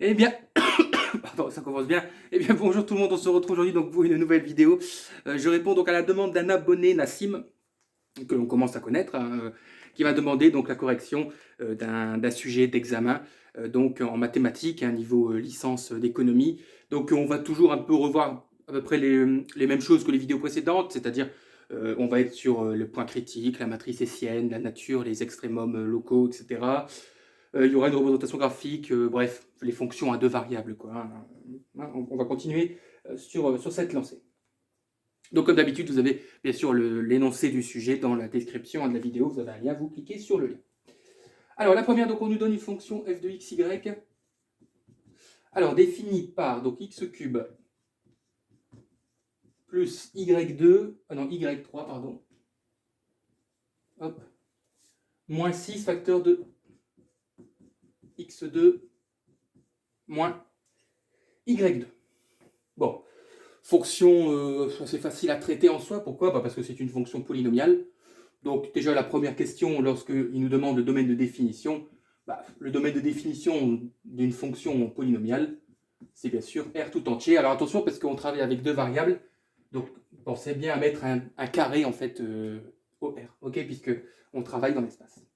Eh bien, pardon, ça commence bien. Eh bien, bonjour tout le monde, on se retrouve aujourd'hui donc pour une nouvelle vidéo. Je réponds donc à la demande d'un abonné, Nassim, que l'on commence à connaître, hein, qui va demander donc la correction d'un sujet d'examen, donc en mathématiques, à un niveau licence d'économie. Donc on va toujours un peu revoir à peu près les mêmes choses que les vidéos précédentes, c'est-à-dire on va être sur le point critique, la matrice hessienne, la nature, les extrémums locaux, etc. Il y aura une représentation graphique, bref, les fonctions à deux variables, quoi, hein. On va continuer sur cette lancée. Donc comme d'habitude, vous avez bien sûr l'énoncé du sujet dans la description de la vidéo, vous avez un lien, vous cliquez sur le lien. Alors la première, donc on nous donne une fonction f de x, y, alors définie par donc x cube plus y2, non y3, pardon, hop, moins 6 facteur de x2 moins y2. Bon, fonction assez facile à traiter en soi, pourquoi? Parce que c'est une fonction polynomiale. Donc déjà la première question, lorsqu'il nous demande le domaine de définition, le domaine de définition d'une fonction polynomiale, c'est bien sûr R tout entier. Alors attention parce qu'on travaille avec deux variables, donc pensez bien à mettre un carré en fait au R, ok, puisque on travaille dans l'espace.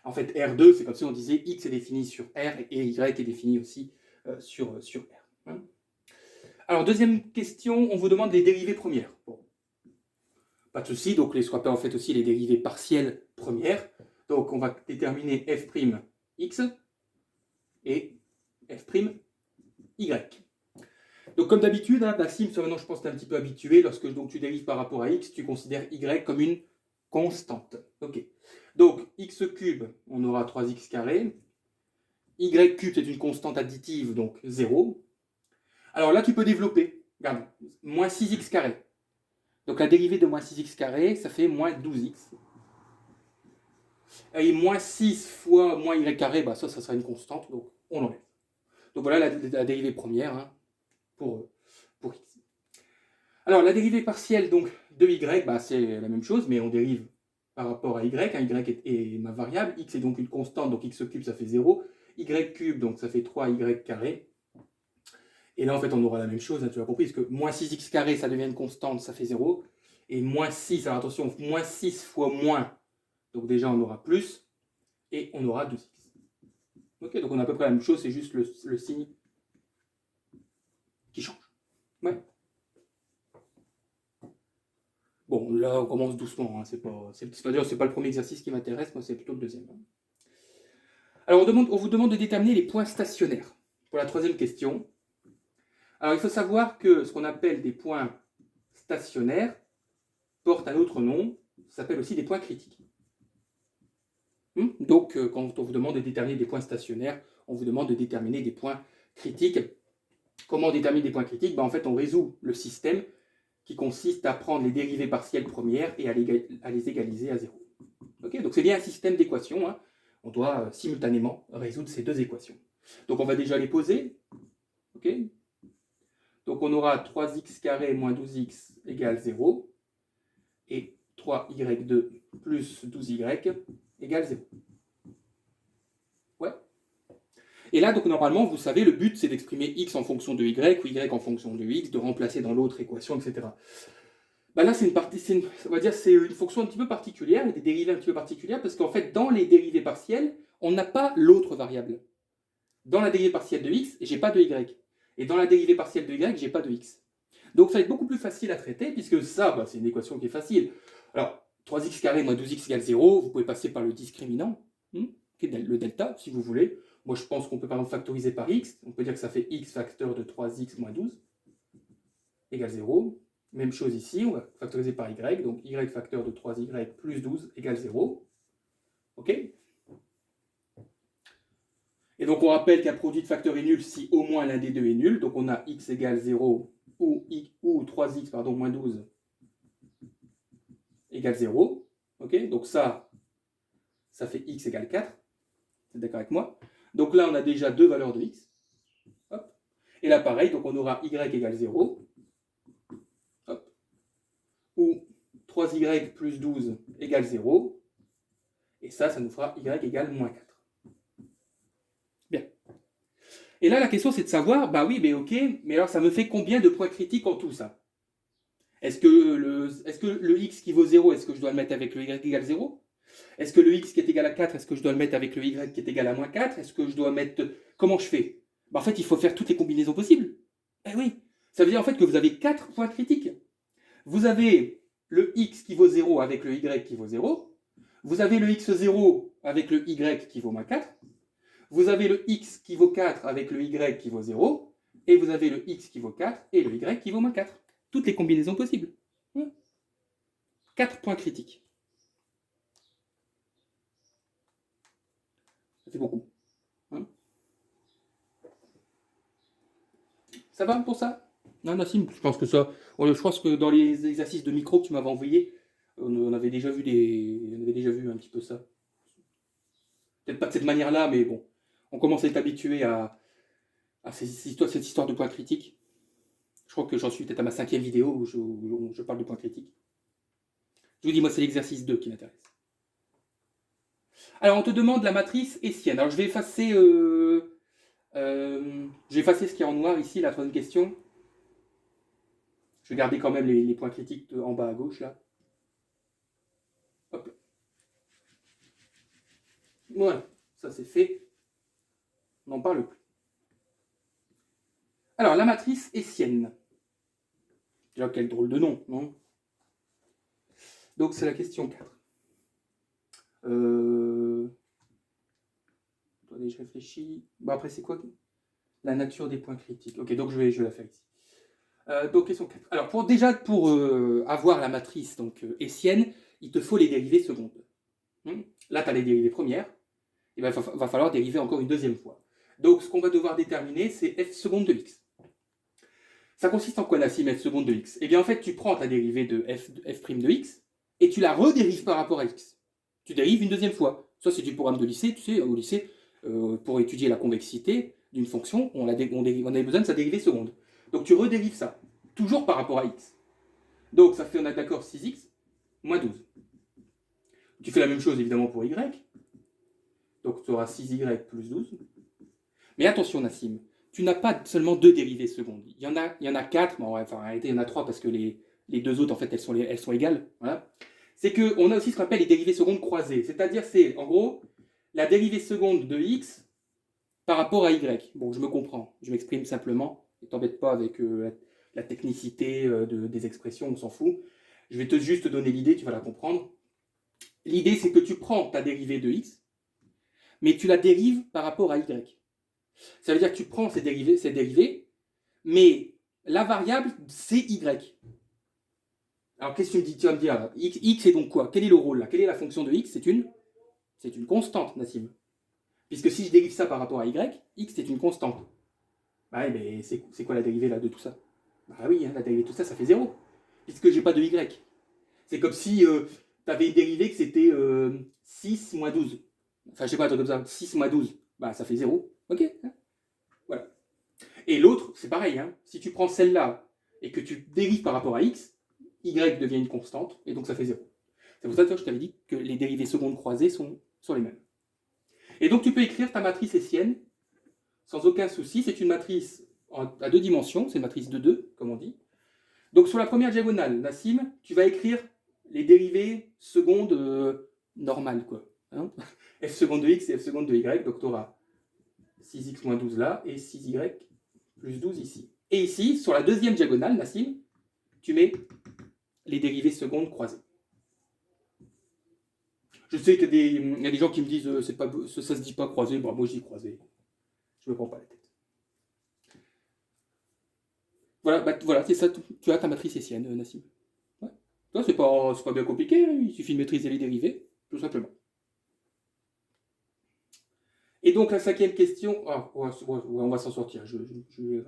En fait R2, c'est comme si on disait X est défini sur R et Y est défini aussi sur R. Alors deuxième question, on vous demande les dérivées premières. Bon, pas de souci, donc les swappers en fait aussi les dérivées partielles premières. Donc on va déterminer f'x et f'y. Donc comme d'habitude, hein, Nassim, maintenant je pense que tu es un petit peu habitué, lorsque donc, tu dérives par rapport à x, tu considères y comme une constante. Ok. Donc x cube, on aura 3x carré. Y cube, c'est une constante additive, donc 0. Alors là, tu peux développer. Regarde, moins 6x carré. Donc la dérivée de moins 6x carré, ça fait moins 12x. Et moins 6 fois moins y carré, ça sera une constante, donc on l'enlève. Donc voilà la dérivée première, hein, pour x. Alors la dérivée partielle donc, de y, c'est la même chose, mais on dérive par rapport à y. Hein, y est ma variable, x est donc une constante, donc x cube ça fait 0. Y cube, donc ça fait 3y carré. Et là en fait on aura la même chose, hein, tu as compris, parce que moins 6x carré ça devient une constante, ça fait 0. Et moins 6, alors attention, moins 6 fois moins, donc déjà on aura plus, et on aura 12x. Ok, donc on a à peu près la même chose, c'est juste le signe qui change. Ouais. Bon, là on commence doucement, hein, c'est pas le premier exercice qui m'intéresse, moi c'est plutôt le deuxième. Alors on vous demande de déterminer les points stationnaires. Pour la troisième question. Alors il faut savoir que ce qu'on appelle des points stationnaires porte un autre nom, ça s'appelle aussi des points critiques. Donc quand on vous demande de déterminer des points stationnaires, on vous demande de déterminer des points critiques. Comment on détermine des points critiques? En fait, on résout le système qui consiste à prendre les dérivées partielles premières et à les égaliser à 0. Okay, donc c'est bien un système d'équations, hein. On doit simultanément résoudre ces deux équations. Donc on va déjà les poser. Okay, donc on aura 3x carré moins 12x égale 0 et 3y2 plus 12y égale 0. Ouais. Et là, donc normalement, vous savez, le but c'est d'exprimer x en fonction de y ou y en fonction de x, de remplacer dans l'autre équation, etc. Là, c'est une fonction un petit peu particulière, et des dérivées un petit peu particulières, parce qu'en fait, dans les dérivées partielles, on n'a pas l'autre variable. Dans la dérivée partielle de x, j'ai pas de y. Et dans la dérivée partielle de y, j'ai pas de x. Donc ça va être beaucoup plus facile à traiter, puisque ça, c'est une équation qui est facile. Alors, 3x carré moins 12x égale 0, vous pouvez passer par le discriminant, le delta, si vous voulez. Moi, je pense qu'on peut par exemple factoriser par x. On peut dire que ça fait x facteur de 3x moins 12 égale 0. Même chose ici, on va factoriser par y. Donc y facteur de 3y plus 12 égale 0. OK? Et donc on rappelle qu'un produit de facteurs est nul si au moins l'un des deux est nul. Donc on a x égale 0 ou 3x moins 12 égale 0. OK? Donc ça fait x égale 4. Vous êtes d'accord avec moi? Donc là, on a déjà deux valeurs de x. Hop. Et là, pareil, donc on aura y égale 0. Hop. Ou 3y plus 12 égale 0. Et ça nous fera y égale moins 4. Bien. Et là, la question, c'est de savoir, bah oui, mais ok, mais alors ça me fait combien de points critiques en tout, ça? Est-ce que le x qui vaut 0, est-ce que je dois le mettre avec le y égale 0? Est-ce que le x qui est égal à 4, est-ce que je dois le mettre avec le y qui est égal à moins 4? Est-ce que je dois mettre... Comment je fais? Bah, en fait, il faut faire toutes les combinaisons possibles. Eh oui, ça veut dire en fait que vous avez 4 points critiques. Vous avez le x qui vaut 0 avec le y qui vaut 0. Vous avez le x0 avec le y qui vaut moins 4. Vous avez le x qui vaut 4 avec le y qui vaut 0. Et vous avez le x qui vaut 4 et le y qui vaut moins 4. Toutes les combinaisons possibles. 4 points critiques. Ça fait beaucoup. Ça va pour ça? Non, Nassim, je pense que ça. Je pense que dans les exercices de micro que tu m'avais envoyés, on avait déjà vu un petit peu ça. Peut-être pas de cette manière-là, mais bon. On commence à être habitué à cette histoire de points critiques. Je crois que j'en suis peut-être à ma 5e vidéo où je parle de points critiques. Je vous dis, moi, c'est l'exercice 2 qui m'intéresse. Alors, on te demande la matrice hessienne. Alors, je vais effacer ce qui est en noir ici, la troisième question. Je vais garder quand même les points critiques en bas à gauche, là. Hop. Voilà, ça c'est fait. On n'en parle plus. Alors, la matrice hessienne. Déjà, quel drôle de nom, non? Donc, c'est la question 4. Attendez, je réfléchis. Bon, après, c'est quoi? La nature des points critiques. Ok, donc je vais la faire ici. Donc, question 4. Alors, pour avoir la matrice hessienne, il te faut les dérivées secondes. Là, tu as les dérivées premières. Il va falloir dériver encore une deuxième fois. Donc, ce qu'on va devoir déterminer, c'est f seconde de x. Ça consiste en quoi, Nassim, f seconde de x? Eh bien, en fait, tu prends ta dérivée de f' de x et tu la redérives par rapport à x. Tu dérives une deuxième fois. Ça, c'est du programme de lycée. Tu sais, au lycée, pour étudier la convexité d'une fonction, on avait besoin de sa dérivée seconde. Donc, tu redérives ça, toujours par rapport à x. Donc, ça fait, on est d'accord, 6x moins 12. Tu fais la même chose, évidemment, pour y. Donc, tu auras 6y plus 12. Mais attention, Nassim, tu n'as pas seulement 2 dérivées secondes. Il y en a 4, mais en réalité, il y en a 3 parce que les 2 autres, en fait, elles sont égales. Voilà. C'est qu'on a aussi ce qu'on appelle les dérivées secondes croisées. C'est-à-dire, c'est, en gros, la dérivée seconde de x par rapport à y. Bon, je me comprends. Je m'exprime simplement. Ne t'embête pas avec la technicité des expressions, on s'en fout. Je vais juste te donner l'idée, tu vas la comprendre. L'idée, c'est que tu prends ta dérivée de x, mais tu la dérives par rapport à y. Ça veut dire que tu prends ces dérivées, mais la variable, c'est y. Alors, qu'est-ce que tu me dis? Tu vas me dire, x c'est donc quoi? Quel est le rôle là? Quelle est la fonction de x? C'est une constante, Nassim. Puisque si je dérive ça par rapport à y, x c'est une constante. Bah ouais, mais c'est quoi la dérivée là de tout ça? Bah oui, hein, la dérivée de tout ça, ça fait 0. Puisque j'ai pas de y. C'est comme si tu avais une dérivée que c'était 6 moins 12. Enfin, je sais pas, un truc comme ça. 6 moins 12, bah ça fait 0. Ok, hein. Voilà. Et l'autre, c'est pareil. Hein. Si tu prends celle-là et que tu dérives par rapport à x, y devient une constante, et donc ça fait 0. C'est pour ça que je t'avais dit que les dérivées secondes croisées sont les mêmes. Et donc tu peux écrire ta matrice hessienne sans aucun souci. C'est une matrice à 2 dimensions, c'est une matrice de 2, comme on dit. Donc sur la première diagonale, Nassim, tu vas écrire les dérivées secondes normales, quoi. Hein, f seconde de x et f seconde de y, donc tu auras 6x moins 12 là, et 6y plus 12 ici. Et ici, sur la deuxième diagonale, Nassim, tu mets les dérivées secondes croisées. Je sais qu'il y a des gens qui me disent ça se dit pas croisé, bon, moi je dis croisé. Je me prends pas la tête. Voilà, c'est ça, tu as ta matrice hessienne, Nassim. Ouais. Ça, c'est pas bien compliqué, hein, il suffit de maîtriser les dérivées, tout simplement. Et donc la cinquième question, on va s'en sortir,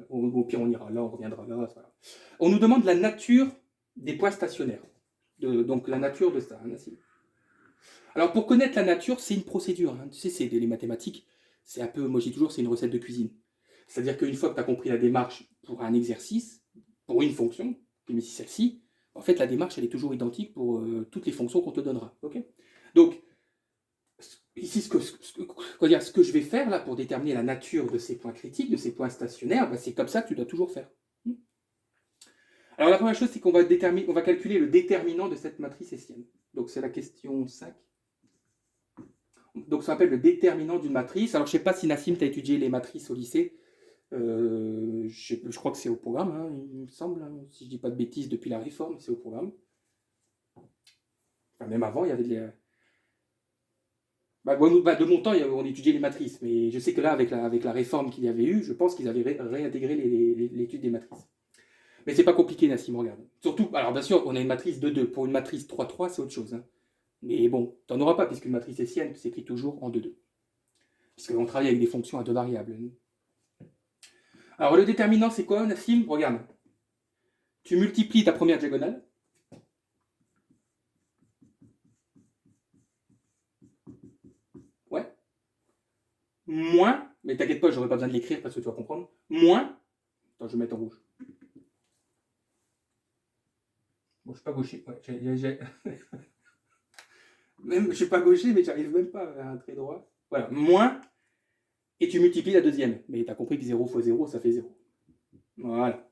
au pire on ira là, on reviendra là. Voilà. On nous demande la nature des points stationnaires, donc la nature de ça, Nassim. Alors pour connaître la nature, c'est une procédure, hein. Tu sais, c'est les mathématiques, c'est un peu, moi je dis toujours, c'est une recette de cuisine. C'est-à-dire qu'une fois que tu as compris la démarche pour un exercice, pour une fonction, comme ici celle-ci, en fait la démarche elle est toujours identique pour toutes les fonctions qu'on te donnera. Okay, donc ici, ce que je vais faire là pour déterminer la nature de ces points critiques, de ces points stationnaires, bah, c'est comme ça que tu dois toujours faire. Alors la première chose, c'est qu'on va calculer le déterminant de cette matrice hessienne. Donc c'est la question 5. Donc ça s'appelle le déterminant d'une matrice. Alors je ne sais pas si Nassim, tu as étudié les matrices au lycée. Je crois que c'est au programme, hein, il me semble. Hein, si je ne dis pas de bêtises, depuis la réforme, c'est au programme. Enfin, même avant, il y avait de mon temps, on étudiait les matrices. Mais je sais que là, avec la réforme qu'il y avait eu, je pense qu'ils avaient réintégré l'étude des matrices. Mais c'est pas compliqué, Nassim, regarde. Surtout, alors bien sûr, on a une matrice 2-2. Pour une matrice 3-3, c'est autre chose. Hein. Mais bon, tu n'en auras pas, puisqu'une matrice hessienne s'écrit toujours en 2-2. Puisqu'on travaille avec des fonctions à deux variables. Alors le déterminant, c'est quoi, Nassim? Regarde. Tu multiplies ta première diagonale. Ouais. Moins, mais t'inquiète pas, j'aurais pas besoin de l'écrire parce que tu vas comprendre. Moins. Attends, je vais mettre en rouge. Bon, je suis pas gaucher. Ouais, même, je suis pas gaucher, mais j'arrive même pas à un trait droit. Voilà. Moins. Et tu multiplies la deuxième. Mais tu as compris que 0 fois 0, ça fait 0. Voilà.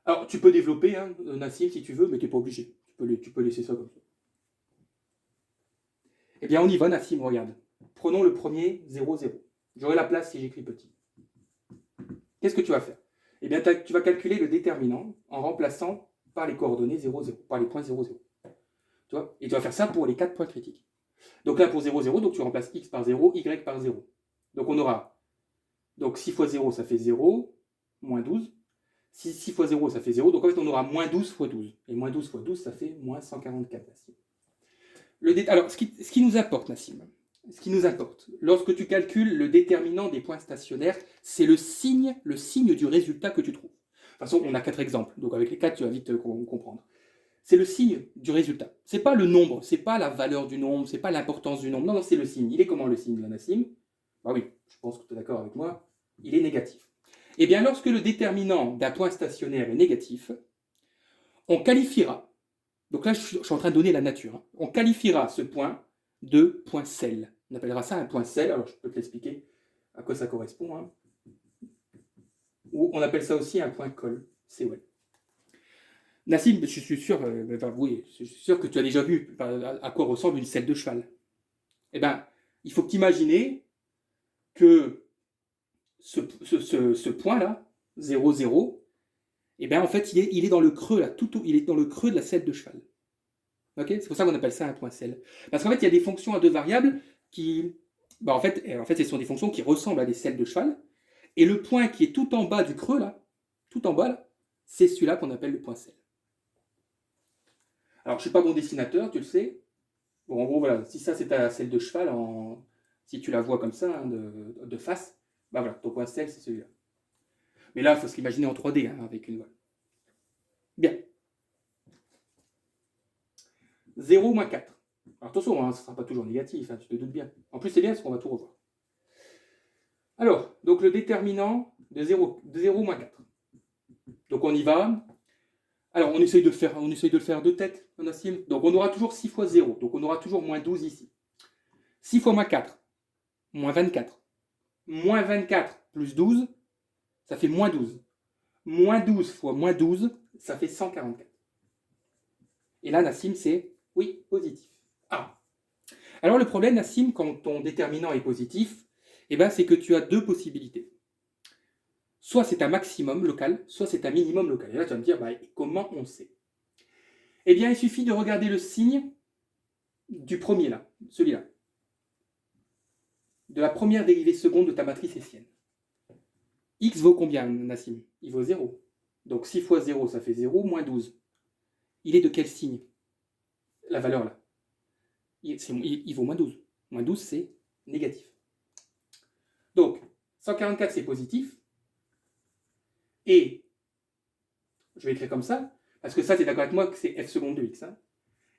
Alors, tu peux développer, hein, Nassim, si tu veux, mais tu n'es pas obligé. Tu peux laisser ça comme ça. Eh bien, on y va, Nassim, regarde. Prenons le premier 0, 0. J'aurai la place si j'écris petit. Qu'est-ce que tu vas faire? Eh bien, tu vas calculer le déterminant en remplaçant par les coordonnées 0, 0, par les points 0, 0. Tu vois? Et tu vas faire ça pour les 4 points critiques. Donc là, pour 0, 0, donc tu remplaces x par 0, y par 0. Donc on aura, donc 6 fois 0, ça fait 0, moins 12. 6 fois 0, ça fait 0. Donc en fait, on aura moins 12 fois 12. Et moins 12 fois 12, ça fait moins 144, Nassim. Alors, ce qui nous importe, Nassim, ce qui nous importe, lorsque tu calcules le déterminant des points stationnaires, c'est le signe du résultat que tu trouves. De toute façon, on a 4 exemples. Donc avec les 4, tu vas vite comprendre. C'est le signe du résultat. C'est pas le nombre, c'est pas la valeur du nombre, c'est pas l'importance du nombre. Non, non, c'est le signe. Il est comment le signe de la Nassim? Bah oui, je pense que tu es d'accord avec moi. Il est négatif. Eh bien, lorsque le déterminant d'un point stationnaire est négatif, on qualifiera, donc là je suis en train de donner la nature, hein, on qualifiera ce point de point sel. On appellera ça un point sel, alors je peux te l'expliquer à quoi ça correspond. Hein. Ou on appelle ça aussi un point col, c'est ouais. Nassim, je suis sûr, oui, je suis sûr que tu as déjà vu à quoi ressemble une selle de cheval. Eh bien, il faut t'imaginer que ce point-là, 0, 0, eh bien, en fait, il est dans le creux, là, il est dans le creux de la selle de cheval. Okay, c'est pour ça qu'on appelle ça un point selle. Parce qu'en fait, il y a des fonctions à deux variables qui. Bah, en fait, ce sont des fonctions qui ressemblent à des selles de cheval. Et le point qui est tout en bas du creux, là, tout en bas, là, c'est celui-là qu'on appelle le point selle. Alors, je ne suis pas bon dessinateur, tu le sais. Bon, en gros, voilà, si ça c'est ta selle de cheval, si tu la vois comme ça, hein, de face, bah voilà, ton point selle, c'est celui-là. Mais là, il faut se l'imaginer en 3D, hein, avec une voile. Bien. 0 moins 4. Alors attention, hein, ça ne sera pas toujours négatif, hein, tu te doutes bien. En plus, c'est bien parce qu'on va tout revoir. Alors, donc le déterminant de 0 moins 4. Donc on y va. Alors on essaye de le faire de tête, Nassim. Donc on aura toujours 6 fois 0. Donc on aura toujours moins 12 ici. 6 fois moins 4, moins 24. Moins 24 plus 12, ça fait moins 12. Moins 12 fois moins 12, ça fait 144. Et là, Nassim, c'est oui, positif. Ah. Alors le problème, Nassim, quand ton déterminant est positif, eh ben, c'est que tu as deux possibilités. Soit c'est un maximum local, soit c'est un minimum local. Et là, tu vas me dire, bah, comment on sait? Eh bien, il suffit de regarder le signe du premier, là, celui-là. De la première dérivée seconde de ta matrice hessienne. X vaut combien, Nassim? Il vaut 0. Donc 6 fois 0, ça fait 0, moins 12. Il est de quel signe? La valeur, là. Il vaut moins 12. Moins 12, c'est négatif. Donc, 144, c'est positif. Et, je vais écrire comme ça, parce que ça, tu es d'accord avec moi que c'est f seconde de x. Hein.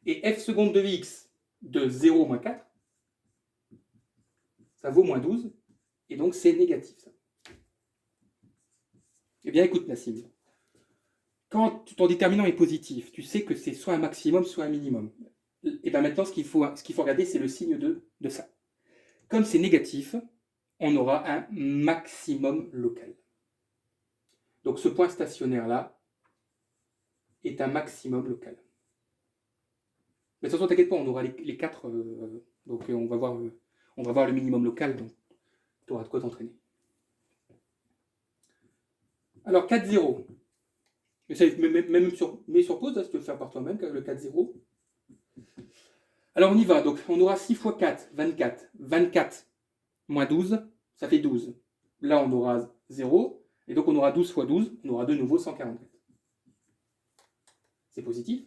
Et f seconde de x de 0 moins 4, ça vaut moins 12. Et donc, c'est négatif, ça. Eh bien, écoute, Nassim. quand ton déterminant est positif, tu sais que c'est soit un maximum, soit un minimum. Et bien maintenant, ce qu'il faut regarder, c'est le signe de ça. Comme c'est négatif, on aura un maximum local. Donc ce point stationnaire-là est un maximum local. Mais de toute façon, t'inquiète pas, on aura les 4, donc on va voir le minimum local, donc tu auras de quoi t'entraîner. Alors 4,0. Mets sur pause, là, si tu veux le faire par toi-même, le 4,0. Alors on y va, donc on aura 6 fois 4, 24. 24 moins 12, ça fait 12. Là on aura 0, et donc on aura 12 fois 12, on aura de nouveau 144. C'est positif.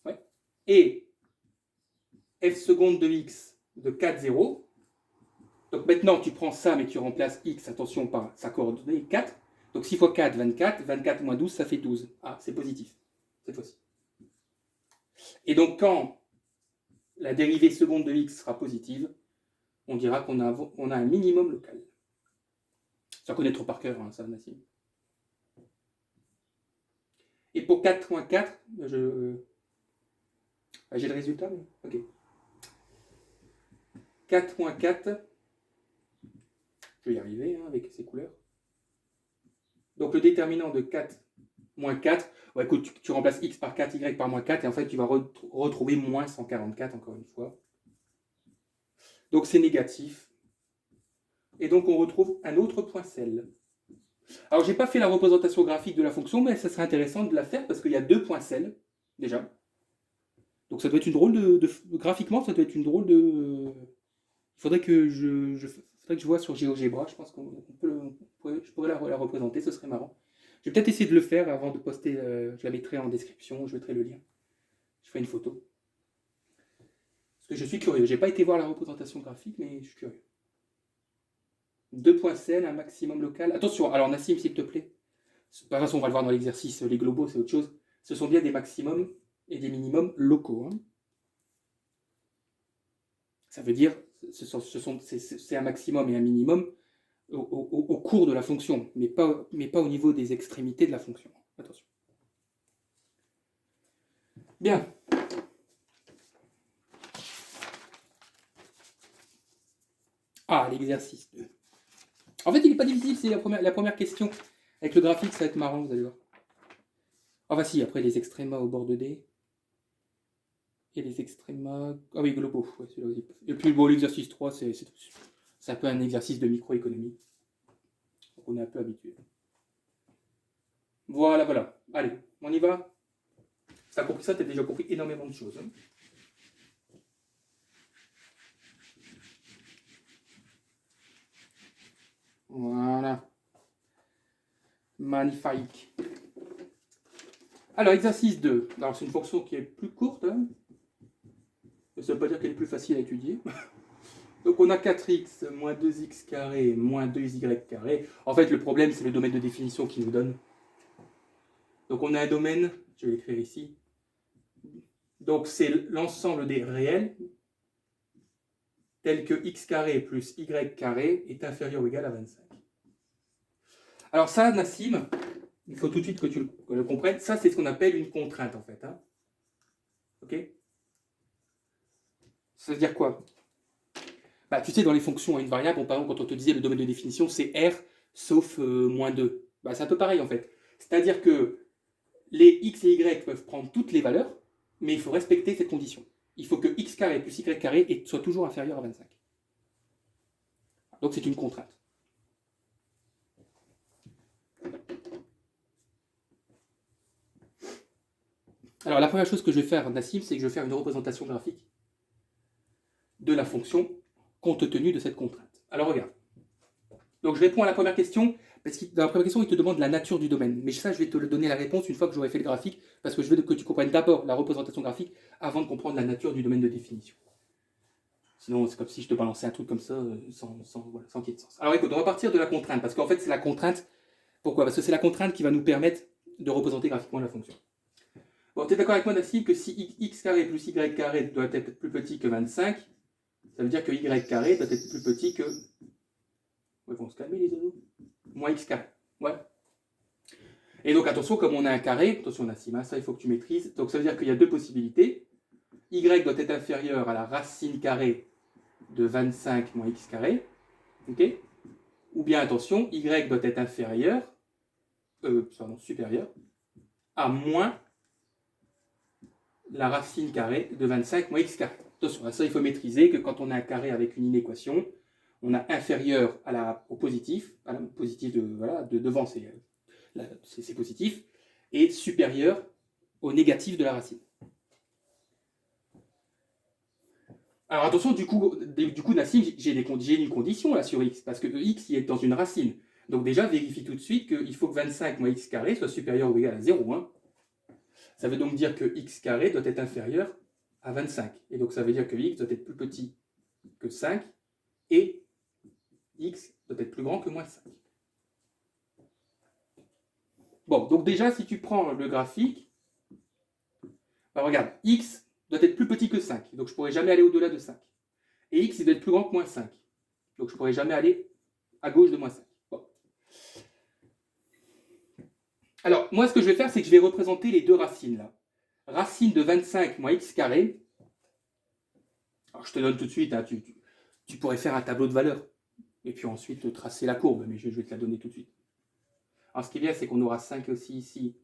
Ouais. Et f seconde de x de 4, 0. Donc maintenant tu prends ça, mais tu remplaces x, attention, par sa coordonnée 4. Donc 6 fois 4, 24. 24 moins 12, ça fait 12. Ah, c'est positif, cette fois-ci. Et donc quand la dérivée seconde de x sera positive, on dira qu'on a un minimum local. Ça connaître par cœur, hein, ça, Nassim. Et pour 4.4, j'ai le résultat, mais... Ok. 4.4, je vais y arriver hein, avec ces couleurs. Donc le déterminant de 4 moins 4, ouais, écoute, tu remplaces x par 4, y par moins 4, et en fait tu vas retrouver moins 144 encore une fois. Donc c'est négatif. Et donc on retrouve un autre point celle. Alors j'ai pas fait la représentation graphique de la fonction, mais ça serait intéressant de la faire parce qu'il y a 2 points celle, déjà. Donc ça doit être une drôle graphiquement, ça doit être une drôle de... Il faudrait que je vois sur GeoGebra, je pense je pourrais la représenter, ce serait marrant. Je vais peut-être essayer de le faire avant de poster, je la mettrai en description, je mettrai le lien. Je ferai une photo. Parce que je suis curieux, j'ai pas été voir la représentation graphique, mais je suis curieux. 2 points cell, un maximum local. Attention, alors Nassim, s'il te plaît. De toute façon, on va le voir dans l'exercice, les globaux, c'est autre chose. Ce sont bien des maximums et des minimums locaux. Hein. Ça veut dire, c'est un maximum et un minimum au cours de la fonction, mais pas au niveau des extrémités de la fonction. Attention. Bien. Ah, l'exercice 2. En fait, il n'est pas difficile, c'est la première question. Avec le graphique, ça va être marrant, vous allez voir. Enfin, si, après les extrémas au bord de D. Et les extrémas... Ah oui, globaux. Ouais, et puis, bon, l'exercice 3, c'est un peu un exercice de microéconomie. Donc, on est un peu habitué. Voilà, voilà. Allez, on y va. Si t'as compris ça, t'as déjà compris énormément de choses. Hein. Voilà. Magnifique. Alors, exercice 2. Alors, c'est une fonction qui est plus courte. Hein. Ça ne veut pas dire qu'elle est plus facile à étudier. Donc, on a 4x moins 2x carré moins 2y carré. En fait, le problème, c'est le domaine de définition qu'il nous donne. Donc, on a un domaine, je vais l'écrire ici. Donc, c'est l'ensemble des réels tels que x carré plus y carré est inférieur ou égal à 25. Alors ça, Nassim, il faut tout de suite que tu le comprennes. Ça, c'est ce qu'on appelle une contrainte, en fait. Hein. Ok? Ça veut dire quoi? Bah, tu sais, dans les fonctions à une variable, par exemple, quand on te disait le domaine de définition, c'est R sauf moins 2. Bah, c'est un peu pareil, en fait. C'est-à-dire que les x et y peuvent prendre toutes les valeurs, mais il faut respecter cette condition. Il faut que x carré plus y carré soit toujours inférieur à 25. Donc, c'est une contrainte. Alors, la première chose que je vais faire, Nassim, c'est que je vais faire une représentation graphique de la fonction compte tenu de cette contrainte. Alors, regarde. Donc, je réponds à la première question, parce que dans la première question, il te demande la nature du domaine. Mais ça, je vais te donner la réponse une fois que j'aurai fait le graphique, parce que je veux que tu comprennes d'abord la représentation graphique avant de comprendre la nature du domaine de définition. Sinon, c'est comme si je te balançais un truc comme ça, sans qu'il y ait de sens. Alors, écoute, on va partir de la contrainte, parce qu'en fait, c'est la contrainte. Pourquoi? Parce que c'est la contrainte qui va nous permettre de représenter graphiquement la fonction. Bon, tu es d'accord avec moi, Nassim, que si x carré plus y carré doit être plus petit que 25, ça veut dire que y carré doit être plus petit que... Ils vont se calmer, les oiseaux. Moins x carré. Ouais. Et donc attention, comme on a un carré, attention Nassim, ça il faut que tu maîtrises. Donc ça veut dire qu'il y a deux possibilités. Y doit être inférieur à la racine carrée de 25 moins x carré. Okay, ou bien attention, y doit être inférieur, supérieur, à moins la racine carrée de 25 moins x carré. Attention, ça il faut maîtriser que quand on a un carré avec une inéquation, on a inférieur au positif, de, voilà, devant c'est positif, et supérieur au négatif de la racine. Alors attention, du coup Nassim, j'ai une condition là sur x, parce que x il est dans une racine. Donc déjà, vérifie tout de suite qu'il faut que 25 moins x carré soit supérieur ou égal à 0. Hein. Ça veut donc dire que x carré doit être inférieur à 25. Et donc ça veut dire que x doit être plus petit que 5 et x doit être plus grand que moins 5. Bon, donc déjà, si tu prends le graphique, bah regarde, x doit être plus petit que 5. Donc je ne pourrai jamais aller au-delà de 5. Et x il doit être plus grand que moins 5. Donc je ne pourrai jamais aller à gauche de moins 5. Bon. Alors, moi, ce que je vais faire, c'est que je vais représenter les deux racines là. Racine de 25 moins x carré. Alors, je te donne tout de suite, hein, tu pourrais faire un tableau de valeur. Et puis ensuite tracer la courbe, mais je vais te la donner tout de suite. Alors, ce qui est bien, c'est qu'on aura 5 aussi ici,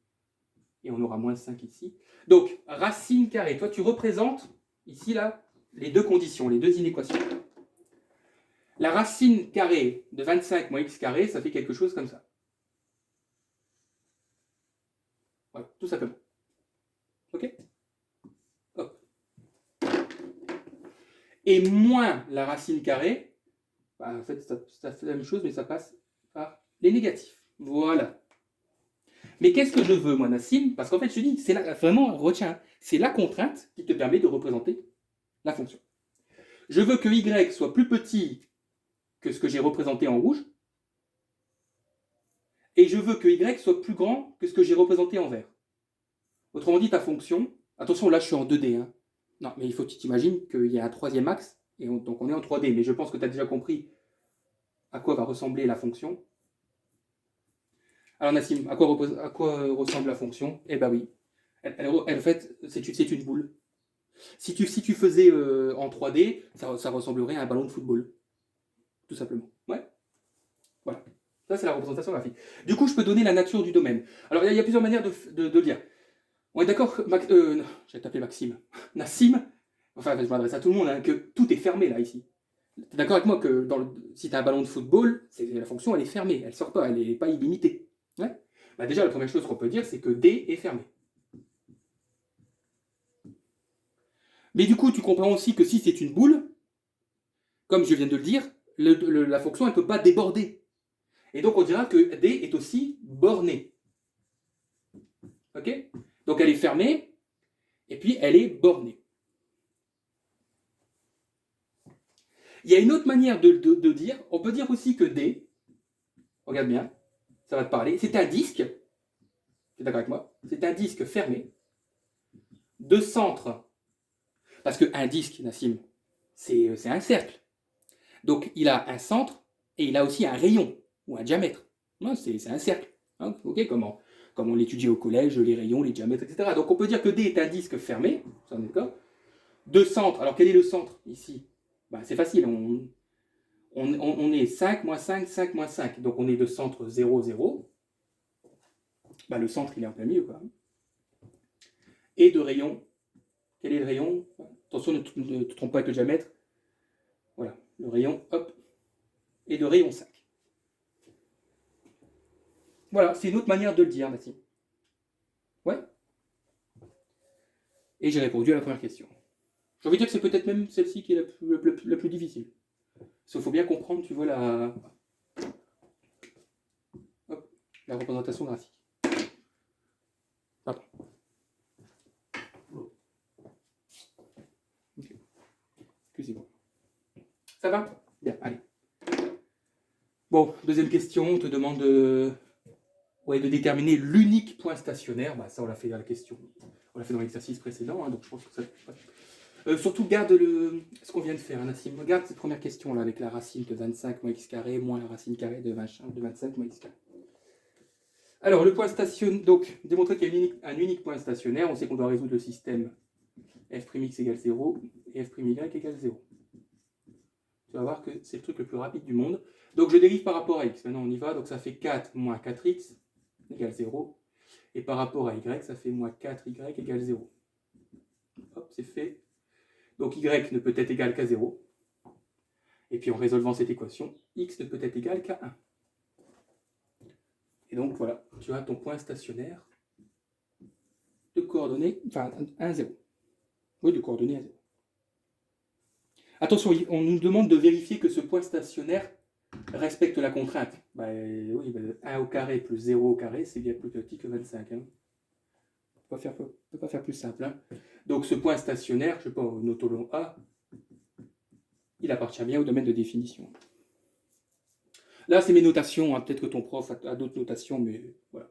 et on aura moins 5 ici. Donc, racine carrée. Toi, tu représentes, ici, là, les deux conditions, les deux inéquations. La racine carrée de 25 moins x carré, ça fait quelque chose comme ça. Voilà, tout simplement. Ok ? Hop. Et moins la racine carrée, bah, en fait, ça fait la même chose, mais ça passe par les négatifs. Voilà. Mais qu'est-ce que je veux, moi, Nassim? Parce qu'en fait, je te dis, c'est vraiment, retiens, c'est la contrainte qui te permet de représenter la fonction. Je veux que y soit plus petit que ce que j'ai représenté en rouge, et je veux que y soit plus grand que ce que j'ai représenté en vert. Autrement dit, ta fonction, attention, là je suis en 2D, hein. Non, mais il faut que tu t'imagines qu'il y a un troisième axe, et donc on est en 3D, mais je pense que tu as déjà compris à quoi va ressembler la fonction. Alors Nassim, à quoi ressemble la fonction? Eh bien oui, en fait, c'est une boule. Si tu faisais en 3D, ça ressemblerait à un ballon de football, tout simplement. Ouais, voilà. Ça, c'est la représentation graphique. Du coup, je peux donner la nature du domaine. Alors, il y a plusieurs manières de dire. On est d'accord, j'ai tapé Maxime. Nassim, enfin, je m'adresse à tout le monde, hein, que tout est fermé là, ici. Tu es d'accord avec moi que si tu as un ballon de football, la fonction, elle est fermée, elle ne sort pas, elle n'est pas illimitée. Ouais. Bah, déjà, la première chose qu'on peut dire, c'est que D est fermé. Mais du coup, tu comprends aussi que si c'est une boule, comme je viens de le dire, la fonction, elle ne peut pas déborder. Et donc, on dira que D est aussi borné. Ok? Donc, elle est fermée, et puis elle est bornée. Il y a une autre manière de dire, on peut dire aussi que D, regarde bien, ça va te parler, c'est un disque, tu es d'accord avec moi? C'est un disque fermé, de centre, parce qu'un disque, Nassim, c'est un cercle. Donc, il a un centre, et il a aussi un rayon, ou un diamètre. C'est un cercle. Hein, ok, comme on l'étudie au collège, les rayons, les diamètres, etc. Donc on peut dire que D est un disque fermé, ça on est d'accord. De centre, alors quel est le centre ici? Ben, c'est facile, on est 5 moins 5, 5 moins 5. Donc on est de centre 0, 0. Ben, le centre il est en plein milieu. Quoi. Et de rayon, quel est le rayon? Attention, ne te trompe pas avec le diamètre. Voilà, le rayon, hop, et de rayon 5. Voilà, c'est une autre manière de le dire, Nassim. Ouais. Et j'ai répondu à la première question. J'ai envie de dire que c'est peut-être même celle-ci qui est la plus difficile. Parce qu'il faut bien comprendre, tu vois, la représentation graphique. Pardon. Okay. Excusez-moi. Ça va? Bien, allez. Bon, deuxième question, on te demande de déterminer l'unique point stationnaire. Bah, ça, on l'a fait dans la question. On l'a fait dans l'exercice précédent, hein, donc je pense que ça... surtout, garde ce qu'on vient de faire, Nassim. Regarde cette première question-là, avec la racine de 25 moins x carré, moins la racine carrée de 25 moins x carré. Alors, le point stationnaire, donc, démontrer qu'il y a un unique point stationnaire, on sait qu'on doit résoudre le système f'x égale 0 et f'y égale 0. Tu vas voir que c'est le truc le plus rapide du monde. Donc, je dérive par rapport à x. Maintenant, on y va. Donc, ça fait 4 moins 4x égale 0. Et par rapport à y, ça fait moins 4y égale 0. Hop, c'est fait. Donc, y ne peut être égal qu'à 0. Et puis, en résolvant cette équation, x ne peut être égal qu'à 1. Et donc, voilà, tu as ton point stationnaire de coordonnées, enfin, 1, 0. Oui, de coordonnées à 0. Attention, on nous demande de vérifier que ce point stationnaire respecte la contrainte. Oui, 1 au carré plus 0 au carré, c'est bien plus petit que 25. Hein. On ne peut pas faire plus simple. Hein. Donc ce point stationnaire, je ne sais pas, au notolon A, il appartient bien au domaine de définition. Là, c'est mes notations. Hein. Peut-être que ton prof a d'autres notations, mais voilà.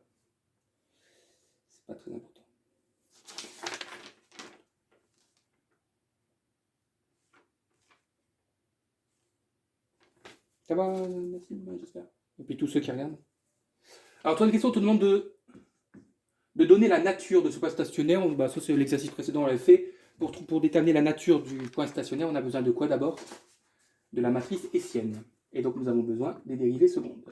C'est pas très important. Ça va, Nassim, j'espère. Et puis tous ceux qui regardent. Alors, toi, une question, on te demande de donner la nature de ce point stationnaire. Ça, c'est l'exercice précédent, on l'avait fait. Pour déterminer la nature du point stationnaire, on a besoin de quoi d'abord? De la matrice hessienne. Et donc, nous avons besoin des dérivées secondes.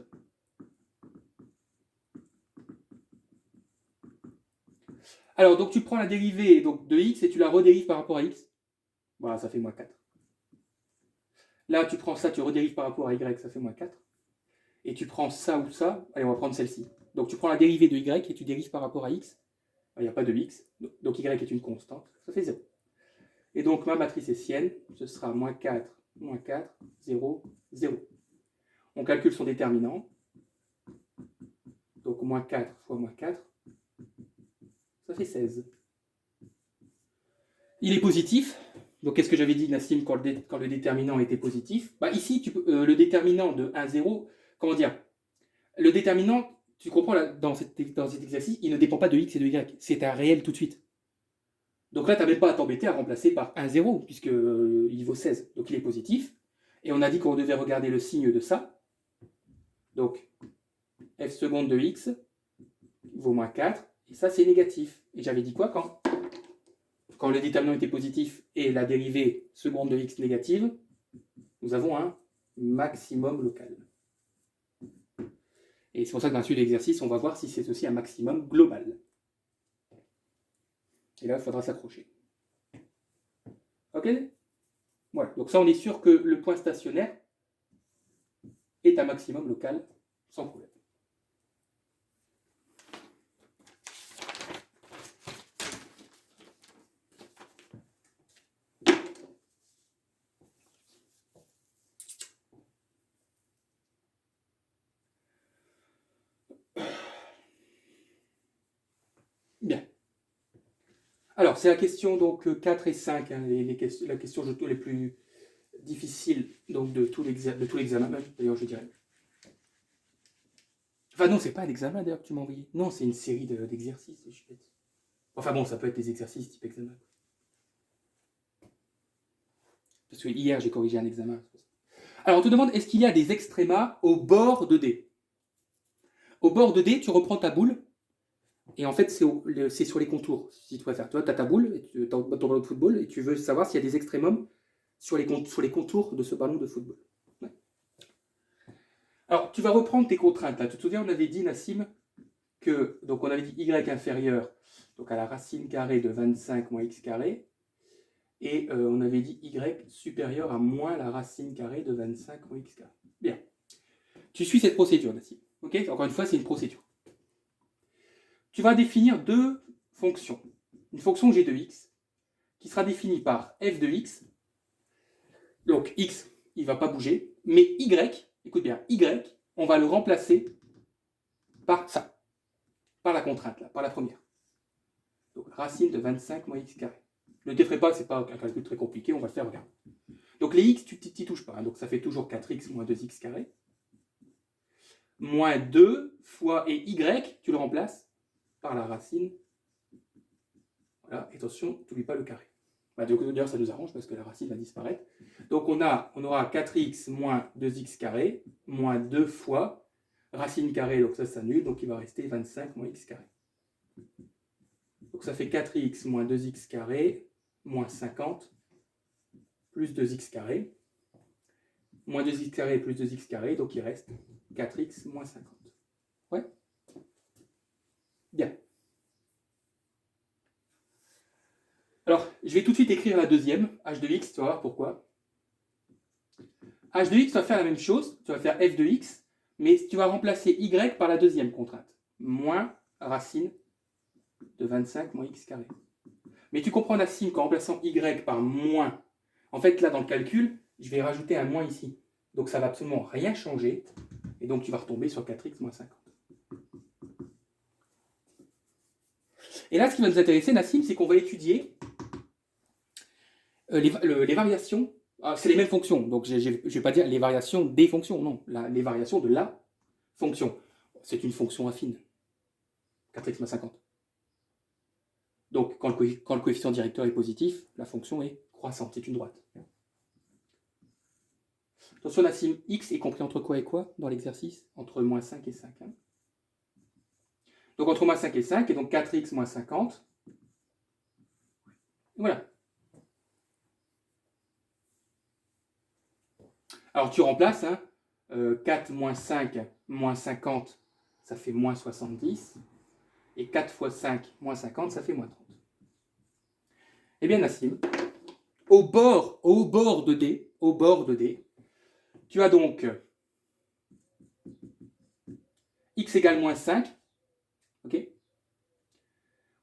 Alors, donc, tu prends la dérivée donc, de x et tu la redérives par rapport à x. Voilà, ça fait moins 4. Là, tu prends ça, tu redérives par rapport à y, ça fait moins 4. Et tu prends ça ou ça, allez, on va prendre celle-ci. Donc, tu prends la dérivée de y et tu dérives par rapport à x. Il n'y a pas de x, donc y est une constante, ça fait 0. Et donc, ma matrice hessienne, ce sera moins 4, 0, 0. On calcule son déterminant. Donc, moins 4 fois moins 4, ça fait 16. Il est positif. Donc, qu'est-ce que j'avais dit, Nassim, quand le déterminant était positif? Ici, le déterminant de 1, 0, comment dire? Le déterminant, tu comprends, là, dans cet exercice, il ne dépend pas de x et de y. C'est un réel tout de suite. Donc là, tu n'as même pas à t'embêter à remplacer par 1, 0, puisqu'il vaut 16. Donc, il est positif. Et on a dit qu'on devait regarder le signe de ça. Donc, f seconde de x vaut moins 4. Et ça, c'est négatif. Et j'avais dit quoi quand le déterminant était positif et la dérivée seconde de x négative, nous avons un maximum local. Et c'est pour ça que dans la suite de l'exercice, on va voir si c'est aussi un maximum global. Et là, il faudra s'accrocher. Ok? Voilà. Donc ça, on est sûr que le point stationnaire est un maximum local sans problème. Bien. Alors, c'est la question donc 4 et 5, hein, la question les plus difficiles donc, de tout l'examen, d'ailleurs, je dirais. Enfin, non, c'est pas un examen d'ailleurs que tu m'as envoyé. Non, c'est une série d'exercices. Enfin bon, ça peut être des exercices type examen. Parce que hier, j'ai corrigé un examen. Alors, on te demande, est-ce qu'il y a des extrémas au bord de D? Au bord de D, tu reprends ta boule. Et en fait, c'est sur les contours, si tu préfères. Tu vois, tu as ta boule, tu as ton ballon de football, et tu veux savoir s'il y a des extrémums sur les contours de ce ballon de football. Ouais. Alors, tu vas reprendre tes contraintes. Là. Tu te souviens, on avait dit, Nassim, que donc on avait dit y inférieur donc à la racine carrée de 25 moins x carré, et on avait dit y supérieur à moins la racine carrée de 25 moins x carré. Bien. Tu suis cette procédure, Nassim. Ok. Encore une fois, c'est une procédure. Tu vas définir deux fonctions. Une fonction g de x qui sera définie par f de x. Donc x, il ne va pas bouger, mais y, écoute bien, y, on va le remplacer par ça, par la contrainte, là, par la première. Donc racine de 25 moins x carré. Ne t'effraie pas, ce n'est pas un calcul très compliqué, on va le faire, regarde. Donc les x, tu n'y touches pas, hein, donc ça fait toujours 4x moins 2x carré. Moins 2 fois, et y, tu le remplaces par la racine. Voilà, attention, tu n'oublies pas le carré. D'ailleurs, ça nous arrange parce que la racine va disparaître. Donc on aura 4x moins 2x carré moins 2 fois racine carrée, donc ça s'annule, donc il va rester 25 moins x carré. Donc ça fait 4x moins 2x carré, moins 50, plus 2x carré. Moins 2x carré plus 2x carré, donc il reste 4x moins 50. Ouais. Bien. Alors, je vais tout de suite écrire la deuxième, h de x, tu vas voir pourquoi. h de x, tu vas faire la même chose, tu vas faire f de x, mais tu vas remplacer y par la deuxième contrainte. Moins racine de 25 moins x carré. Mais tu comprends, Nassim, qu'en remplaçant y par moins, en fait, là, dans le calcul, je vais rajouter un moins ici. Donc, ça ne va absolument rien changer. Et donc, tu vas retomber sur 4x moins 50. Et là, ce qui va nous intéresser, Nassim, c'est qu'on va étudier les variations. C'est les mêmes fonctions. Donc, je ne vais pas dire les variations des fonctions. Non, les variations de la fonction. C'est une fonction affine. 4x moins 50. Donc, quand le coefficient directeur est positif, la fonction est croissante. C'est une droite. Attention, Nassim, x est compris entre quoi et quoi dans l'exercice? Entre moins 5 et 5. Hein. Donc entre moins 5 et 5, et donc 4x moins 50. Voilà. Alors tu remplaces, hein, 4 moins 5 moins 50, ça fait moins 70. Et 4 fois 5 moins 50, ça fait moins 30. Eh bien, Nassim, au bord de D, tu as donc x égale moins 5. Ok.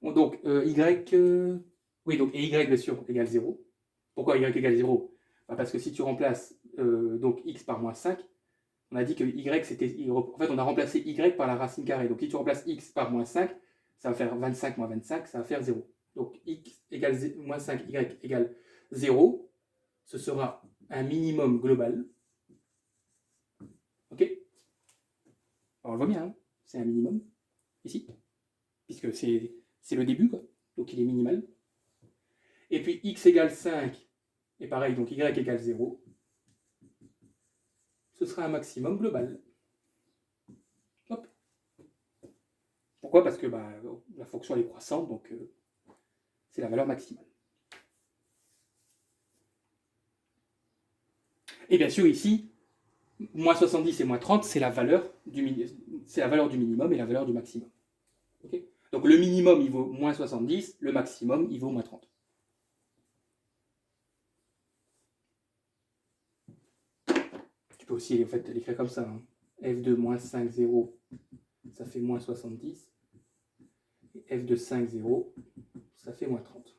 Donc, oui, donc, et y, bien sûr, égale 0. Pourquoi y égale 0? Parce que si tu remplaces donc x par moins 5, on a dit que y, c'était... En fait, on a remplacé y par la racine carrée. Donc, si tu remplaces x par moins 5, ça va faire 25 moins 25, ça va faire 0. Donc, x égale moins 5, y égale 0. Ce sera un minimum global. Ok? Alors, on le voit bien, hein, c'est un minimum, ici, puisque c'est le début, quoi. Donc, il est minimal. Et puis, x égale 5, et pareil, donc y égale 0. Ce sera un maximum global. Hop. Pourquoi? Parce que la fonction est croissante, donc c'est la valeur maximale. Et bien sûr, ici, moins 70 et moins 30, c'est la valeur du minimum et la valeur du maximum. Okay, donc le minimum, il vaut moins 70, le maximum, il vaut moins 30. Tu peux aussi en fait, l'écrire comme ça. Hein. F de moins 5, 0, ça fait moins 70. Et F de 5, 0, ça fait moins 30.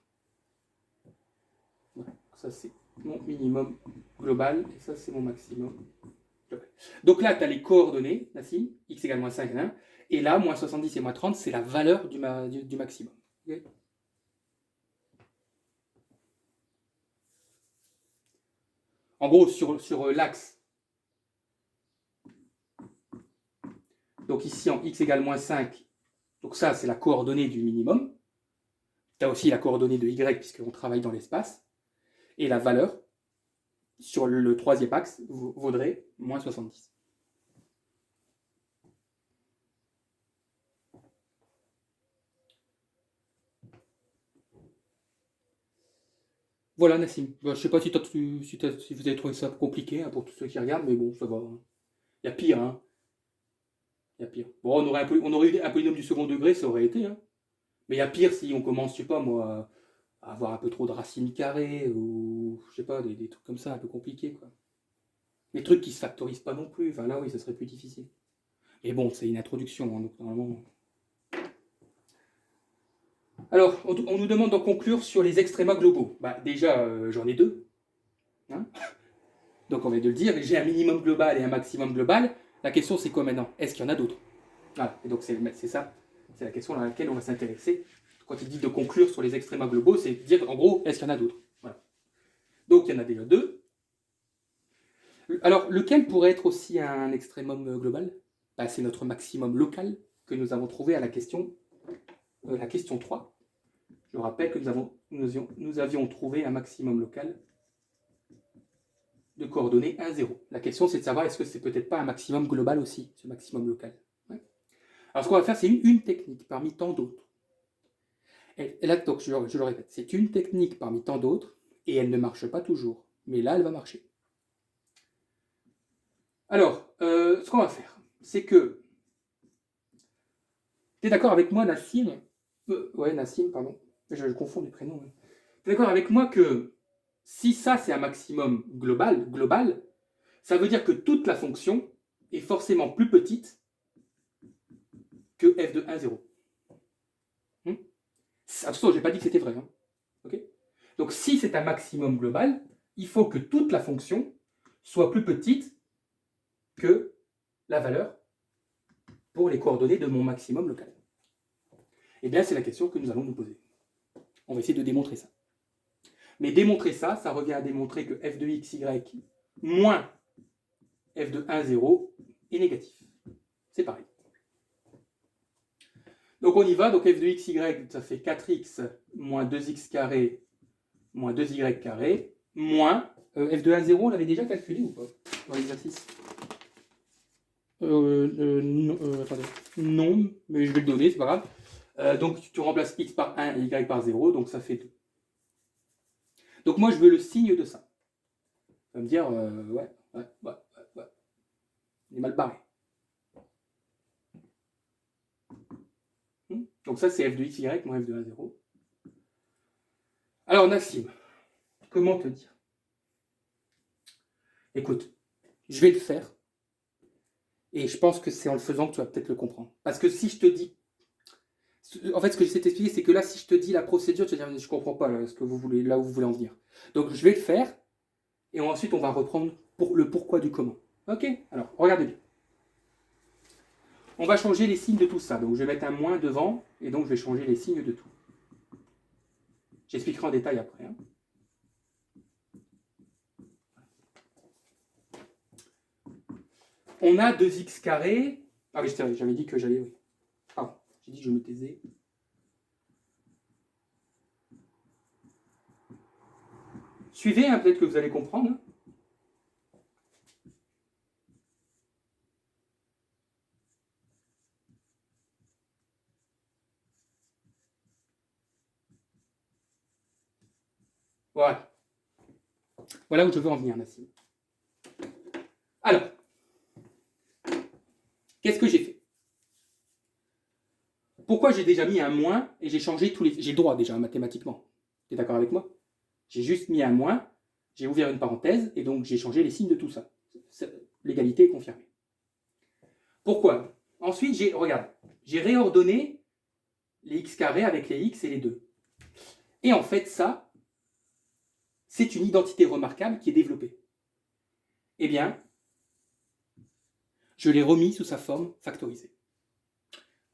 Voilà. Ça, c'est mon minimum global, et ça, c'est mon maximum global. Donc là, tu as les coordonnées, Nassim, x égale moins 5, 1, et là, moins 70 et moins 30, c'est la valeur du maximum. Okay, en gros, sur l'axe, donc ici, en x égale moins 5, donc ça, c'est la coordonnée du minimum. Tu as aussi la coordonnée de y, puisqu'on travaille dans l'espace. Et la valeur, sur le troisième axe, vaudrait moins 70. Voilà, Nassim. Je ne sais pas si vous avez trouvé ça compliqué, hein, pour tous ceux qui regardent, mais bon, ça va. Il y a pire, hein. Il y a pire. Bon, on aurait eu un polynôme du second degré, ça aurait été, hein. Mais il y a pire si on commence, je sais pas moi, à avoir un peu trop de racines carrées, ou je sais pas, des trucs comme ça, un peu compliqués, quoi. Des trucs qui se factorisent pas non plus, enfin là, oui, ça serait plus difficile. Mais bon, c'est une introduction, hein, donc normalement... Alors, on nous demande d'en conclure sur les extrémas globaux. Déjà, j'en ai deux. Hein, donc, on vient de le dire, j'ai un minimum global et un maximum global. La question, c'est quoi maintenant? Est-ce qu'il y en a d'autres? Voilà, et donc c'est ça, c'est la question à laquelle on va s'intéresser. Quand il dit de conclure sur les extrémas globaux, c'est de dire, en gros, est-ce qu'il y en a d'autres? Voilà. Donc, il y en a déjà deux. Alors, lequel pourrait être aussi un extrémum global? C'est notre maximum local que nous avons trouvé à la question 3. Je rappelle que nous avions trouvé un maximum local de coordonnées 1, 0. La question, c'est de savoir est-ce que c'est peut-être pas un maximum global aussi, ce maximum local. Ouais. Alors, ce qu'on va faire, c'est une technique parmi tant d'autres. Et là, donc, je le répète, c'est une technique parmi tant d'autres, et elle ne marche pas toujours. Mais là, elle va marcher. Alors, ce qu'on va faire, c'est que... Tu es d'accord avec moi, Nassim Nassim, pardon. Je confonds les prénoms. Tu es d'accord avec moi que si ça, c'est un maximum global, ça veut dire que toute la fonction est forcément plus petite que f de 1, 0. Attention, je n'ai pas dit que c'était vrai. Hein. Okay, donc, si c'est un maximum global, il faut que toute la fonction soit plus petite que la valeur pour les coordonnées de mon maximum local. Eh bien, c'est la question que nous allons nous poser. On va essayer de démontrer ça. Mais démontrer ça, ça revient à démontrer que f de x, y moins f de 1, 0 est négatif. C'est pareil. Donc on y va, donc f de x, y, ça fait 4x moins 2x carré moins 2y carré, moins f de 1, 0, on l'avait déjà calculé ou pas dans l'exercice attendez. Non, mais je vais le donner, c'est pas grave. Donc tu remplaces x par 1 et y par 0, donc ça fait 2. Donc moi je veux le signe de ça. Ça va me dire, ouais. Il est mal barré. Donc ça c'est f de x, y moins f de 1, 0. Alors Nassim, comment te dire? Écoute, je vais le faire. Et je pense que c'est en le faisant que tu vas peut-être le comprendre. Parce que si je te dis... En fait, ce que j'essaie de t'expliquer, c'est que là, si je te dis la procédure, tu vas dire, je ne comprends pas là, ce que vous voulez, là où vous voulez en venir. Donc, je vais le faire. Et ensuite, on va reprendre le pourquoi du comment. Ok? Alors, regardez bien. On va changer les signes de tout ça. Donc, je vais mettre un moins devant. Et donc, je vais changer les signes de tout. J'expliquerai en détail après. Hein. On a 2x carré. Ah oui, j'avais dit que j'allais... Oui. Ah, j'ai dit que je me taisais. Suivez, hein, peut-être que vous allez comprendre. Hein. Voilà. Voilà où je veux en venir, Nassim. Alors, qu'est-ce que j'ai fait? Pourquoi j'ai déjà mis un moins et j'ai changé tous les... J'ai le droit déjà, mathématiquement. Tu es d'accord avec moi? J'ai juste mis un moins, j'ai ouvert une parenthèse et donc j'ai changé les signes de tout ça. L'égalité est confirmée. Pourquoi? Ensuite, regarde, j'ai réordonné les x carrés avec les x et les 2. Et en fait, ça, c'est une identité remarquable qui est développée. Eh bien, je l'ai remis sous sa forme factorisée.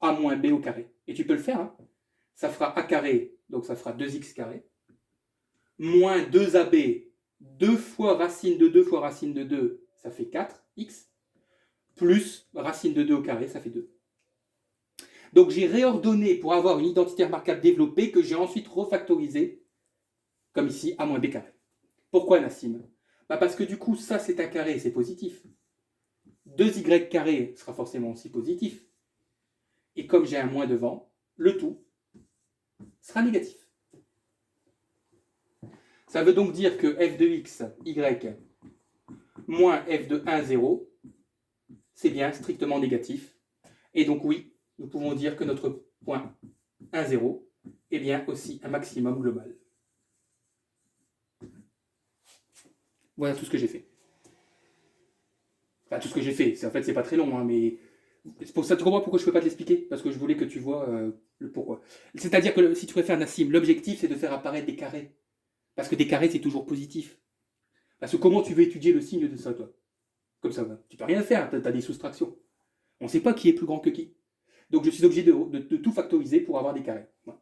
A moins b au carré. Et tu peux le faire. Hein. Ça fera a carré, donc ça fera 2x carré, moins 2ab, 2 fois racine de 2 fois racine de 2, ça fait 4x, plus racine de 2 au carré, ça fait 2. Donc j'ai réordonné pour avoir une identité remarquable développée que j'ai ensuite refactorisée, comme ici, a moins b carré. Pourquoi, Nassim? Parce que du coup, ça c'est un carré, c'est positif. 2y carré sera forcément aussi positif. Et comme j'ai un moins devant, le tout sera négatif. Ça veut donc dire que f de x, y, moins f de 1, 0, c'est bien strictement négatif. Et donc oui, nous pouvons dire que notre point 1, 0 est bien aussi un maximum global. Voilà tout ce que j'ai fait. Enfin, tout ce que j'ai fait. En fait, c'est pas très long, hein, mais c'est pour ça, tu comprends pourquoi je ne peux pas te l'expliquer? Parce que je voulais que tu vois le pourquoi. C'est-à-dire que si tu préfères Nassim, l'objectif, c'est de faire apparaître des carrés. Parce que des carrés, c'est toujours positif. Parce que comment tu veux étudier le signe de ça, toi? Comme ça, tu peux rien faire, tu as des soustractions. On ne sait pas qui est plus grand que qui. Donc je suis obligé de tout factoriser pour avoir des carrés. Voilà.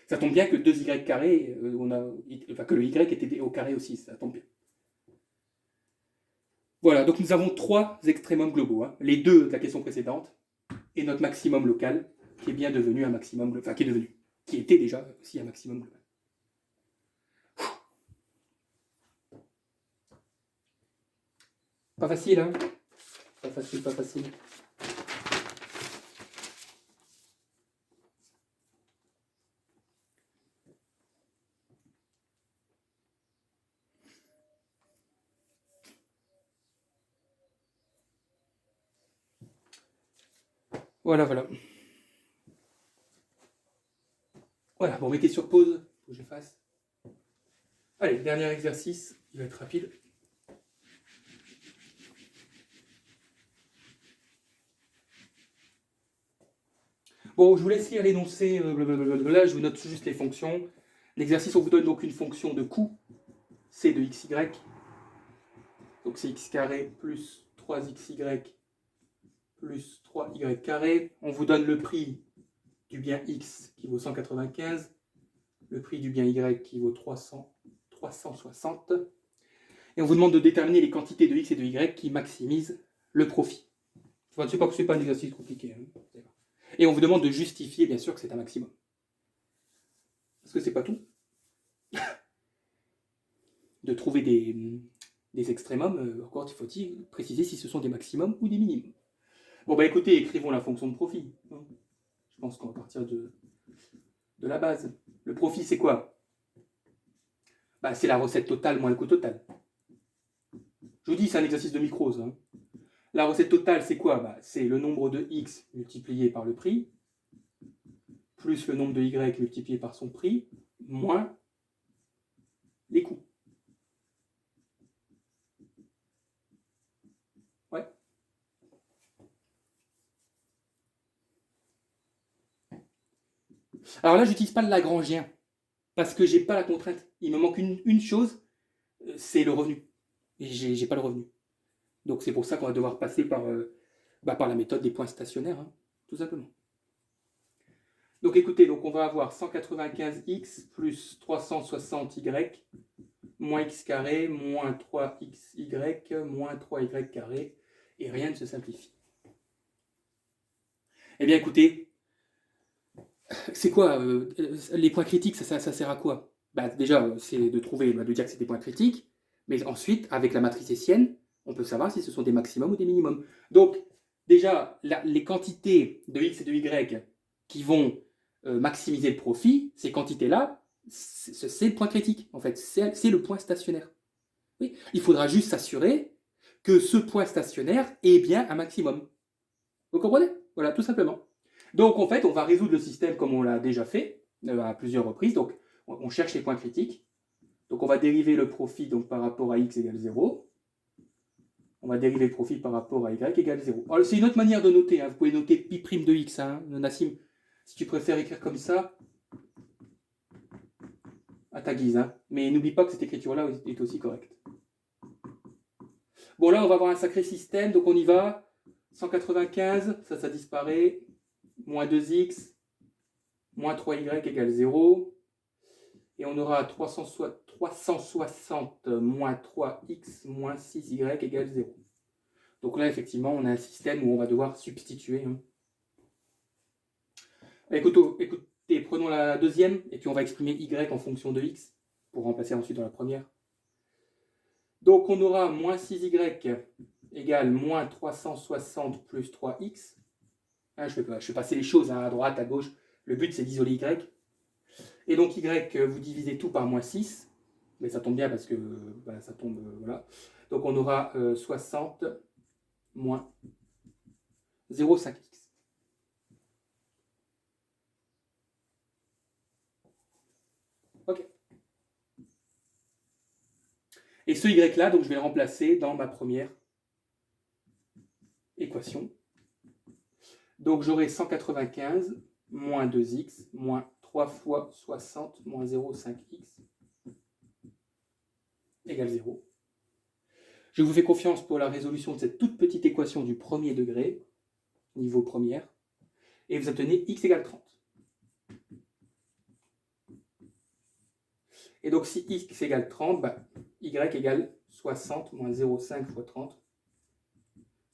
Ça tombe bien que 2y carré, que le y était au carré aussi, ça tombe bien. Voilà, donc nous avons 3 extrémums globaux. Hein. Les 2 de la question précédente et notre maximum local, qui est bien devenu un maximum global. Enfin, qui était déjà aussi un maximum global. Pas facile, hein? Pas facile, pas facile. Voilà, voilà. Voilà, bon, mettez sur pause, faut que je fasse. Allez, dernier exercice, il va être rapide. Bon, je vous laisse lire l'énoncé, blablabla, je vous note juste les fonctions. L'exercice, on vous donne donc une fonction de coût, c'est de xy. Donc c'est x carré plus 3xy plus 3y carré. On vous donne le prix du bien x qui vaut 195, le prix du bien y qui vaut 360. Et on vous demande de déterminer les quantités de x et de y qui maximisent le profit. Enfin, c'est pas un exercice compliqué. Hein. Et on vous demande de justifier, bien sûr, que c'est un maximum. Parce que c'est pas tout. De trouver des extrémums, encore faut-il préciser si ce sont des maximums ou des minimums. Bon, bah écoutez, écrivons la fonction de profit. Je pense qu'on va partir de la base. Le profit, c'est quoi? Bah, c'est la recette totale moins le coût total. Je vous dis, c'est un exercice de microse. Hein. La recette totale, c'est quoi? Bah, c'est le nombre de x multiplié par le prix, plus le nombre de y multiplié par son prix, moins les coûts. Ouais. Alors là, j'utilise pas le Lagrangien, parce que j'ai pas la contrainte. Il me manque une chose, c'est le revenu. Et j'ai pas le revenu. Donc c'est pour ça qu'on va devoir passer par la méthode des points stationnaires, hein, tout simplement. Donc écoutez, donc on va avoir 195x plus 360y moins x carré moins 3xy moins 3y carré, et rien ne se simplifie. Eh bien écoutez, c'est quoi les points critiques, ça sert à quoi? Bah, déjà, c'est de trouver, de dire que c'est des points critiques, mais ensuite, avec la matrice hessienne, on peut savoir si ce sont des maximums ou des minimums. Donc, déjà, les quantités de x et de y qui vont maximiser le profit, ces quantités-là, c'est le point critique, en fait, c'est le point stationnaire. Oui. Il faudra juste s'assurer que ce point stationnaire est bien un maximum. Vous comprenez? Voilà, tout simplement. Donc, en fait, on va résoudre le système comme on l'a déjà fait à plusieurs reprises. Donc, on cherche les points critiques. Donc, on va dériver le profit donc, par rapport à x égale 0. On va dériver le profit par rapport à y égale 0. Alors, c'est une autre manière de noter. Hein. Vous pouvez noter pi' de x. Hein. Nassim, si tu préfères écrire comme ça, à ta guise. Hein. Mais n'oublie pas que cette écriture-là est aussi correcte. Bon, là, on va avoir un sacré système. Donc, on y va. 195, ça disparaît. Moins 2x, moins 3y égale 0. Et on aura 360 moins 3x moins 6y égale 0. Donc là, effectivement, on a un système où on va devoir substituer. Hein. Écoutez, prenons la deuxième, et puis on va exprimer y en fonction de x, pour remplacer ensuite dans la première. Donc on aura moins 6y égale moins 360 plus 3x. Hein, je vais passer les choses à droite, à gauche. Le but, c'est d'isoler y. Et donc y, vous divisez tout par moins 6. Mais ça tombe bien parce que ça tombe, voilà. Donc on aura 60 moins 0,5x. Ok. Et ce y là, donc je vais le remplacer dans ma première équation. Donc j'aurai 195 moins 2x moins 3 fois 60 moins 0,5x égale 0. Je vous fais confiance pour la résolution de cette toute petite équation du premier degré, niveau première, et vous obtenez x égale 30. Et donc si x égale 30, y égale 60 moins 0,5 fois 30.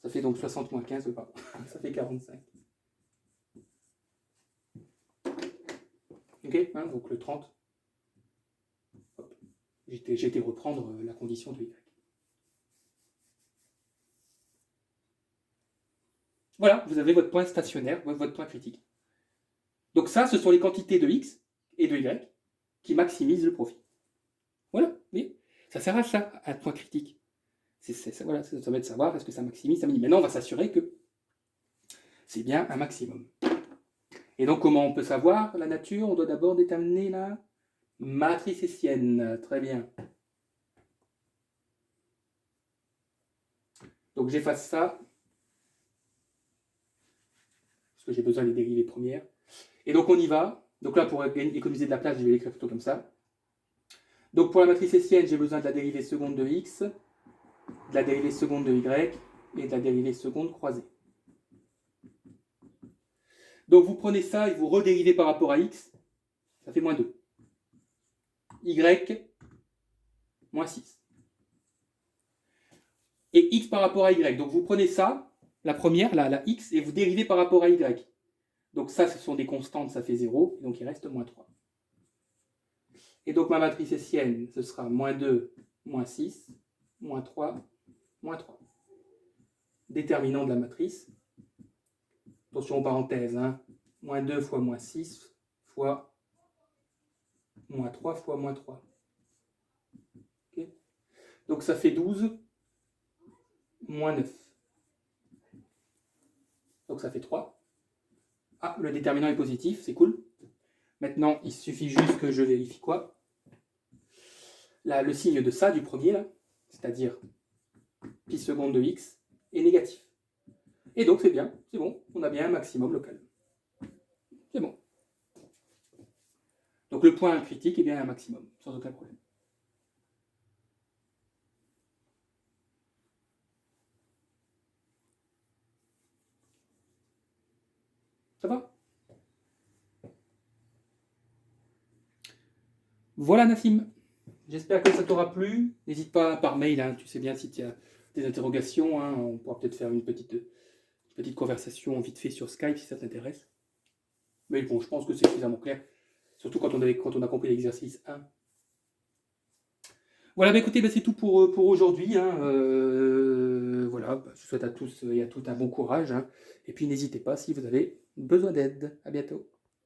Ça fait donc 60 moins 15, pardon. Ça fait 45. Ok, hein, donc le 30. J'ai été reprendre la condition de y. Voilà, vous avez votre point stationnaire, votre point critique. Donc ça, ce sont les quantités de x et de y qui maximisent le profit. Voilà, vous voyez, ça sert à ça, à un point critique. Voilà, ça permet de savoir est-ce que ça maximise, ça minimise. Maintenant, on va s'assurer que c'est bien un maximum. Et donc, comment on peut savoir la nature? On doit d'abord déterminer la matrice hessienne. Très bien. Donc, j'efface ça. Parce que j'ai besoin des dérivées premières. Et donc, on y va. Donc là, pour économiser de la place, je vais l'écrire plutôt comme ça. Donc, pour la matrice hessienne, j'ai besoin de la dérivée seconde de x, de la dérivée seconde de y et de la dérivée seconde croisée. Donc, vous prenez ça et vous redérivez par rapport à x. Ça fait moins 2. Y, moins 6. Et x par rapport à y. Donc, vous prenez ça, la première, la x, et vous dérivez par rapport à y. Donc ça, ce sont des constantes, ça fait 0, donc il reste moins 3. Et donc ma matrice hessienne, ce sera moins 2, moins 6, moins 3, moins 3. Déterminant de la matrice. Attention aux parenthèses, hein. Moins 2 fois moins 6 fois moins 3 fois moins 3. Okay. Donc ça fait 12, moins 9. Donc ça fait 3. Ah, le déterminant est positif, c'est cool. Maintenant, il suffit juste que je vérifie quoi? Là, le signe de ça, du premier, là, c'est-à-dire pi seconde de x, est négatif. Et donc c'est bien, c'est bon, on a bien un maximum local. C'est bon. Donc le point critique est bien un maximum, sans aucun problème. Ça va? Voilà Nassim. J'espère que ça t'aura plu. N'hésite pas par mail, hein, tu sais bien si tu as des interrogations, hein, on pourra peut-être faire une petite conversation vite fait sur Skype si ça t'intéresse. Mais bon, je pense que c'est suffisamment clair, surtout quand on a compris l'exercice 1. Voilà, bah écoutez, bah c'est tout pour aujourd'hui. Hein. Voilà, bah, je souhaite à tous et à toutes un bon courage. Hein. Et puis n'hésitez pas si vous avez besoin d'aide. À bientôt.